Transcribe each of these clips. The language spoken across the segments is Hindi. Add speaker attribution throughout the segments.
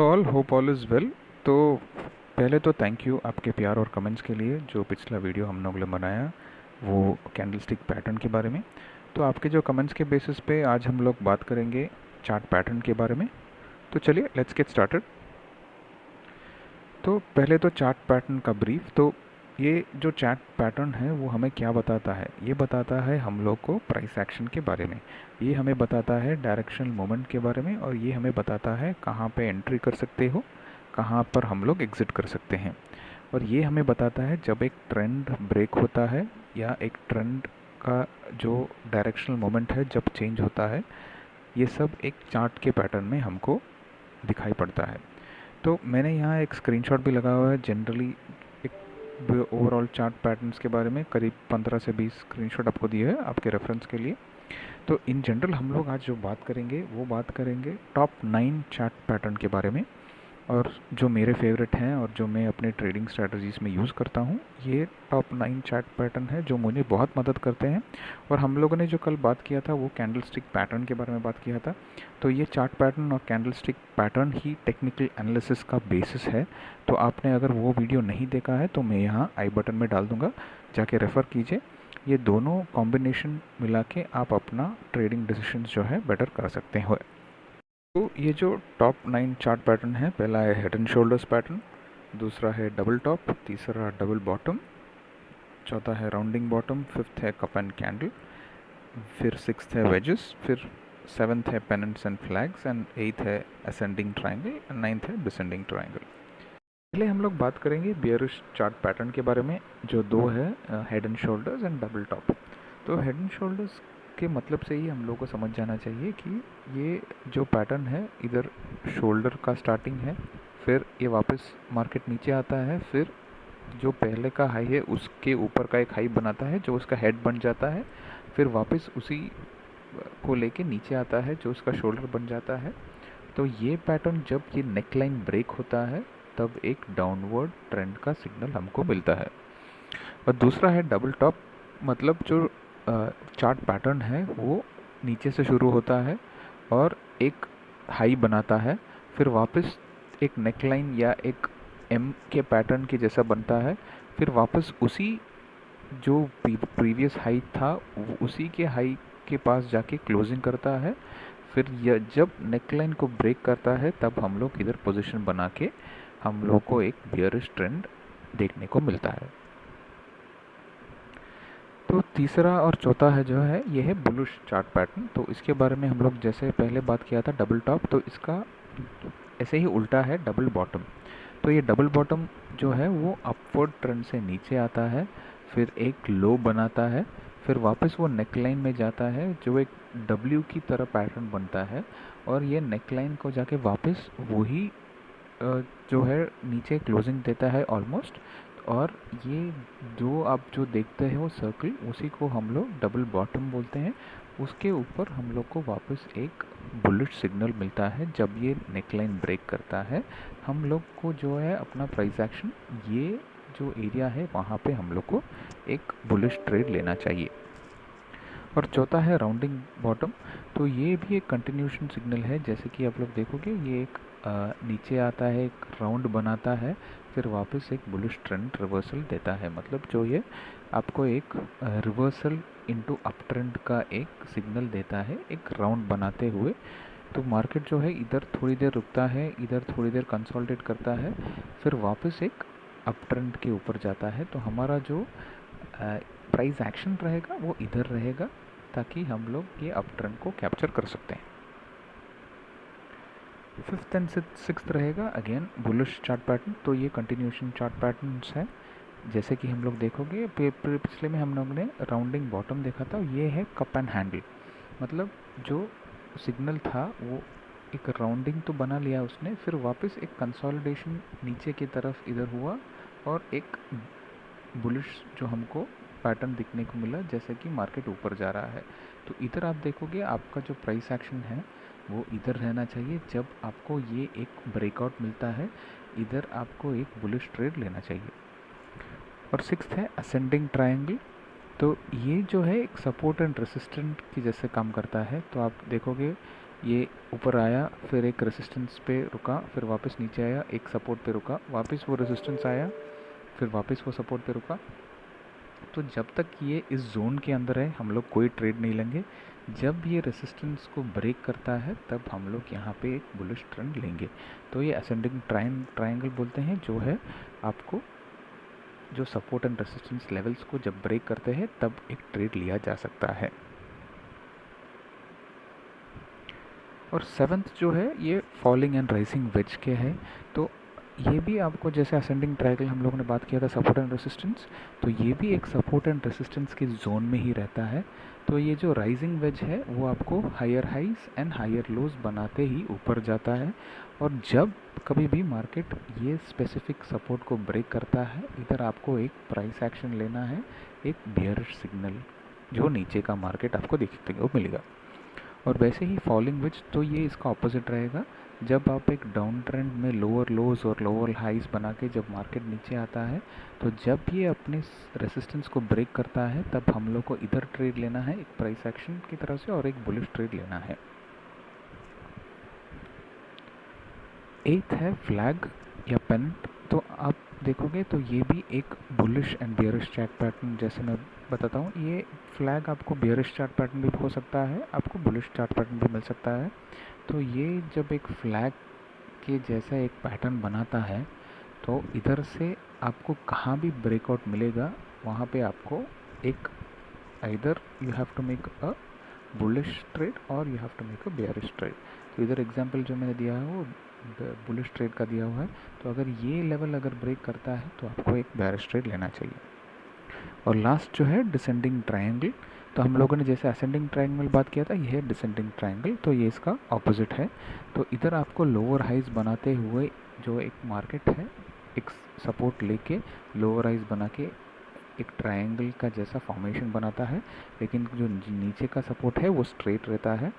Speaker 1: All hope all is well. तो पहले तो थैंक यू आपके प्यार और कमेंट्स के लिए। जो पिछला वीडियो हम लोगों ने बनाया वो कैंडलस्टिक पैटर्न के बारे में। तो आपके जो कमेंट्स के बेसिस पे आज हम लोग बात करेंगे चार्ट पैटर्न के बारे में। तो चलिए लेट्स गेट स्टार्टेड। तो पहले तो चार्ट पैटर्न का ब्रीफ। तो ये जो चार्ट पैटर्न है वो हमें क्या बताता है? ये बताता है हम लोग को प्राइस एक्शन के बारे में, ये हमें बताता है डायरेक्शनल मोमेंट के बारे में, और ये हमें बताता है कहाँ पे एंट्री कर सकते हो, कहाँ पर हम लोग एग्ज़िट कर सकते हैं। और ये हमें बताता है जब एक ट्रेंड ब्रेक होता है या एक ट्रेंड का जो डायरेक्शनल मोमेंट है जब चेंज होता है, ये सब एक चार्ट के पैटर्न में हमको दिखाई पड़ता है। तो मैंने यहाँ एक स्क्रीनशॉट भी लगा हुआ है। जनरली एक ओवरऑल चार्ट पैटर्न्स के बारे में करीब 15 से 20 स्क्रीनशॉट आपको दिए हैं आपके रेफरेंस के लिए। तो इन जनरल हम लोग आज जो बात करेंगे वो बात करेंगे टॉप 9 चार्ट पैटर्न के बारे में, और जो मेरे फेवरेट हैं और जो मैं अपने ट्रेडिंग स्ट्रेटजीज़ में यूज़ करता हूँ, ये टॉप 9 चार्ट पैटर्न है जो मुझे बहुत मदद करते हैं। और हम लोगों ने जो कल बात किया था वो कैंडलस्टिक पैटर्न के बारे में बात किया था। तो ये चार्ट पैटर्न और कैंडलस्टिक पैटर्न ही टेक्निकल एनालिसिस का बेसिस है। तो आपने अगर वो वीडियो नहीं देखा है तो मैं यहाँ आई बटन में डाल दूँगा, जाके रेफ़र कीजिए। ये दोनों कॉम्बिनेशन मिला के आप अपना ट्रेडिंग डिसीजंस जो है बेटर कर सकते हो। तो ये जो टॉप 9 चार्ट पैटर्न है, पहला है हेड एंड शोल्डर्स पैटर्न, दूसरा है डबल टॉप, तीसरा डबल बॉटम, चौथा है राउंडिंग बॉटम, फिफ्थ है कप एंड कैंडल, फिर सिक्स्थ है वेजेस, फिर सेवन्थ है पेनेंट्स एंड फ्लैग्स, एंड एट्थ है असेंडिंग ट्राइंगल, एंड नाइन्थ है डिसेंडिंग ट्राइंगल। पहले हम लोग बात करेंगे बियरिश चार्ट पैटर्न के बारे में, जो दो है head and shoulders and double top. तो हेड एंड शोल्डर्स के मतलब से ही हम लोग को समझ जाना चाहिए कि ये जो पैटर्न है, इधर शोल्डर का स्टार्टिंग है, फिर ये वापस मार्केट नीचे आता है, फिर जो पहले का हाई है उसके ऊपर का एक हाई बनाता है जो उसका हेड बन जाता है, फिर वापस उसी को लेके नीचे आता है जो उसका शोल्डर बन जाता है। तो ये पैटर्न जब ये नेकलाइन ब्रेक होता है तब एक डाउनवर्ड ट्रेंड का सिग्नल हमको मिलता है। और दूसरा है डबल टॉप, मतलब जो चार्ट पैटर्न है वो नीचे से शुरू होता है और एक हाई बनाता है, फिर वापस एक नेकलाइन या एक एम के पैटर्न के जैसा बनता है, फिर वापस उसी जो प्रीवियस हाई था उसी के हाई के पास जाके क्लोजिंग करता है। फिर जब नेकलाइन को ब्रेक करता है तब हम लोग इधर पोजीशन बना के हम लोग को एक बियरिश ट्रेंड देखने को मिलता है। तो तीसरा और चौथा है जो है ये है बुलिश चार्ट पैटर्न। तो इसके बारे में हम लोग जैसे पहले बात किया था डबल टॉप, तो इसका ऐसे ही उल्टा है डबल बॉटम। तो ये डबल बॉटम जो है वो अपवर्ड ट्रेंड से नीचे आता है, फिर एक लो बनाता है, फिर वापस वो नेकलाइन में जाता है जो एक डब्ल्यू की तरह पैटर्न बनता है, और ये नेकलाइन को जाके वापस वही जो है नीचे क्लोजिंग देता है ऑलमोस्ट। और ये जो आप जो देखते हैं वो सर्कल, उसी को हम लोग डबल बॉटम बोलते हैं। उसके ऊपर हम लोग को वापस एक बुलिश सिग्नल मिलता है जब ये नेकलाइन ब्रेक करता है। हम लोग को जो है अपना प्राइस एक्शन, ये जो एरिया है वहाँ पे हम लोग को एक बुलिश ट्रेड लेना चाहिए। और चौथा है राउंडिंग बॉटम। तो ये भी एक कंटिन्यूशन सिग्नल है, जैसे कि आप लोग देखोगे ये एक नीचे आता है, एक राउंड बनाता है, फिर वापस एक बुलिश ट्रेंड रिवर्सल देता है। मतलब जो ये आपको एक रिवर्सल इनटू अप ट्रेंड का एक सिग्नल देता है एक राउंड बनाते हुए। तो मार्केट जो है इधर थोड़ी देर रुकता है, इधर थोड़ी देर कंसोलिडेट करता है, फिर वापस एक अप ट्रेंड के ऊपर जाता है। तो हमारा जो प्राइस एक्शन रहेगा वो इधर रहेगा, ताकि हम लोग ये अप ट्रेंड को कैप्चर कर सकते हैं। फिफ्थ एंड सिक्स्थ रहेगा अगेन बुलिश चार्ट पैटर्न। तो ये कंटिन्यूशन चार्ट पैटर्न्स है, जैसे कि हम लोग देखोगे पिछले में हम लोग ने राउंडिंग बॉटम देखा था, ये है कप एंड हैंडल। मतलब जो सिग्नल था वो एक राउंडिंग तो बना लिया उसने, फिर वापस एक कंसोलिडेशन नीचे की तरफ इधर हुआ, और एक बुलिश जो हमको पैटर्न दिखने को मिला, जैसे कि मार्केट ऊपर जा रहा है। तो इधर आप देखोगे आपका जो प्राइस एक्शन है वो इधर रहना चाहिए। जब आपको ये एक ब्रेकआउट मिलता है इधर आपको एक बुलिश ट्रेड लेना चाहिए। और सिक्स्थ है असेंडिंग ट्रायंगल। तो ये जो है एक सपोर्ट एंड रेसिस्टेंट की जैसे काम करता है। तो आप देखोगे ये ऊपर आया, फिर एक रेसिस्टेंस पे रुका, फिर वापस नीचे आया, एक सपोर्ट पे रुका, वापस वो रेसिस्टेंस आया, फिर वापस वो सपोर्ट पे रुका। तो जब तक ये इस जोन के अंदर है हम लोग कोई ट्रेड नहीं लेंगे। जब ये रेसिस्टेंस को ब्रेक करता है तब हम लोग यहाँ पे एक बुलिश ट्रेंड लेंगे। तो ये असेंडिंग ट्रायंगल बोलते हैं, जो है आपको जो सपोर्ट एंड रेसिस्टेंस लेवल्स को जब ब्रेक करते हैं तब एक ट्रेड लिया जा सकता है। और सेवन्थ जो है ये फॉलिंग एंड राइजिंग वेज के है। तो ये भी आपको जैसे असेंडिंग ट्रायंगल हम लोगों ने बात किया था सपोर्ट एंड रेसिस्टेंस, तो ये भी एक सपोर्ट एंड रेसिस्टेंस के जोन में ही रहता है। तो ये जो राइजिंग वेज है वो आपको higher highs and higher lows बनाते ही ऊपर जाता है। और जब कभी भी मार्केट ये स्पेसिफिक सपोर्ट को ब्रेक करता है, इधर आपको एक प्राइस एक्शन लेना है, एक बियरिश सिग्नल जो नीचे का मार्केट आपको देखने को मिलेगा। और वैसे ही फॉलिंग वेज, तो ये इसका ऑपोजिट रहेगा। जब आप एक डाउन ट्रेंड में लोअर लोज और लोअर हाइज बना के जब मार्केट नीचे आता है, तो जब ये अपने रेसिस्टेंस को ब्रेक करता है तब हम लोग को इधर ट्रेड लेना है एक प्राइस एक्शन की तरफ से और एक बुलिश ट्रेड लेना है। एथ है फ्लैग या पेंट। तो आप देखोगे तो ये भी एक bullish and bearish chart pattern, जैसे मैं बताता हूँ, ये फ्लैग आपको बियरिश चार्ट पैटर्न भी हो सकता है, आपको बुलिश चार्ट पैटर्न भी मिल सकता है। तो ये जब एक फ्लैग के जैसा एक पैटर्न बनाता है तो इधर से आपको कहाँ भी ब्रेकआउट मिलेगा वहाँ पे आपको एक either you have to make a bullish trade और you have to make a bearish trade. तो इधर एग्जांपल जो मैंने दिया है वो बुलिश ट्रेड का दिया हुआ है। तो अगर ये लेवल अगर ब्रेक करता है तो आपको एक बेयरिश ट्रेड लेना चाहिए। और लास्ट जो है डिसेंडिंग ट्रायंगल। तो हम लोगों ने जैसे असेंडिंग ट्रायंगल बात किया था, ये है डिसेंडिंग ट्रायंगल, तो ये इसका ऑपोजिट है। तो इधर आपको लोअर हाइज बनाते हुए जो एक मार्केट है एक सपोर्ट लेके लोअर हाइज बना के एक ट्रायंगल का जैसा फॉर्मेशन बनाता है, लेकिन जो नीचे का सपोर्ट है वो स्ट्रेट रहता है।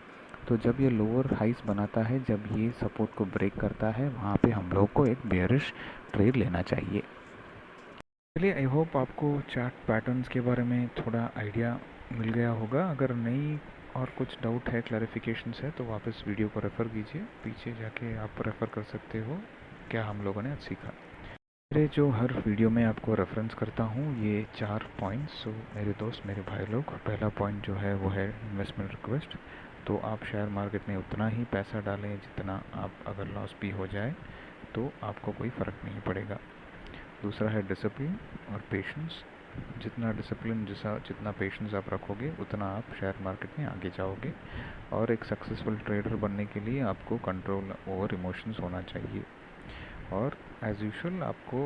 Speaker 1: तो जब ये लोअर हाइज बनाता है, जब ये सपोर्ट को ब्रेक करता है, वहाँ पे हम लोग को एक बेयरिश ट्रेड लेना चाहिए। चलिए, आई होप आपको चार्ट पैटर्न्स के बारे में थोड़ा आइडिया मिल गया होगा। अगर नई और कुछ डाउट है, क्लैरिफिकेशंस है, तो वापस वीडियो को रेफ़र कीजिए, पीछे जाके आप रेफ़र कर सकते हो क्या हम लोगों ने आज सीखा। मेरे जो हर वीडियो में आपको रेफरेंस करता हूँ ये 4 पॉइंट्स। सो मेरे दोस्त, मेरे भाई लोग, पहला पॉइंट जो है वो है इन्वेस्टमेंट रिक्वेस्ट। तो आप शेयर मार्केट में उतना ही पैसा डालें जितना आप अगर लॉस भी हो जाए तो आपको कोई फ़र्क नहीं पड़ेगा। दूसरा है डिसिप्लिन और पेशेंस। जितना डिसिप्लिन, जितना पेशेंस आप रखोगे उतना आप शेयर मार्केट में आगे जाओगे। और एक सक्सेसफुल ट्रेडर बनने के लिए आपको कंट्रोल ओवर इमोशंस होना चाहिए। और एज़ यूजुअल आपको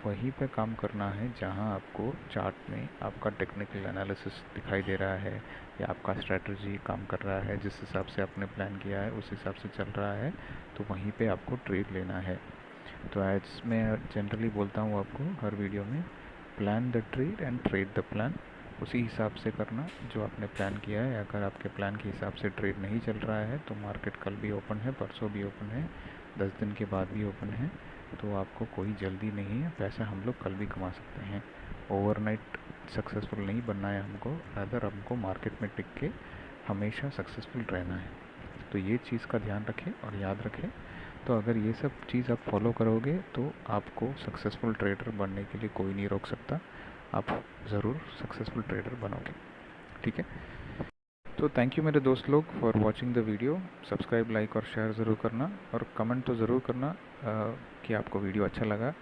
Speaker 1: वहीं पे काम करना है जहां आपको चार्ट में आपका टेक्निकल एनालिसिस दिखाई दे रहा है या आपका स्ट्रेटजी काम कर रहा है, जिस हिसाब से आपने प्लान किया है उस हिसाब से चल रहा है, तो वहीं पे आपको ट्रेड लेना है। तो एज मैं जनरली बोलता हूँ आपको हर वीडियो में, plan the trade and trade the plan. उसी हिसाब से करना जो आपने प्लान किया है। अगर आपके प्लान के हिसाब से ट्रेड नहीं चल रहा है तो मार्केट कल भी ओपन है, परसों भी ओपन है, 10 दिन के बाद भी ओपन है, तो आपको कोई जल्दी नहीं है, पैसा हम लोग कल भी कमा सकते हैं। ओवरनाइट सक्सेसफुल नहीं बनना है हमको, रादर हमको मार्केट में टिक के हमेशा सक्सेसफुल रहना है। तो ये चीज़ का ध्यान रखें और याद रखें। तो अगर ये सब चीज़ आप फॉलो करोगे तो आपको सक्सेसफुल ट्रेडर बनने के लिए कोई नहीं रोक सकता, आप ज़रूर सक्सेसफुल ट्रेडर बनोगे। ठीक है, तो थैंक यू मेरे दोस्त लोग for watching the video. Subscribe, like और शेयर ज़रूर करना, और कमेंट तो ज़रूर करना कि आपको वीडियो अच्छा लगा।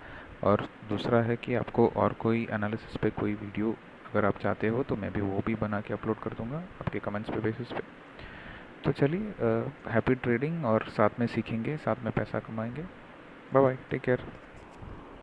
Speaker 1: और दूसरा है कि आपको और कोई एनालिसिस पे कोई वीडियो अगर आप चाहते हो तो मैं भी वो भी बना के अपलोड कर दूँगा आपके कमेंट्स पे बेसिस पे। तो चलिए, हैप्पी ट्रेडिंग, और साथ में सीखेंगे, साथ में पैसा कमाएंगे। Bye bye, take care.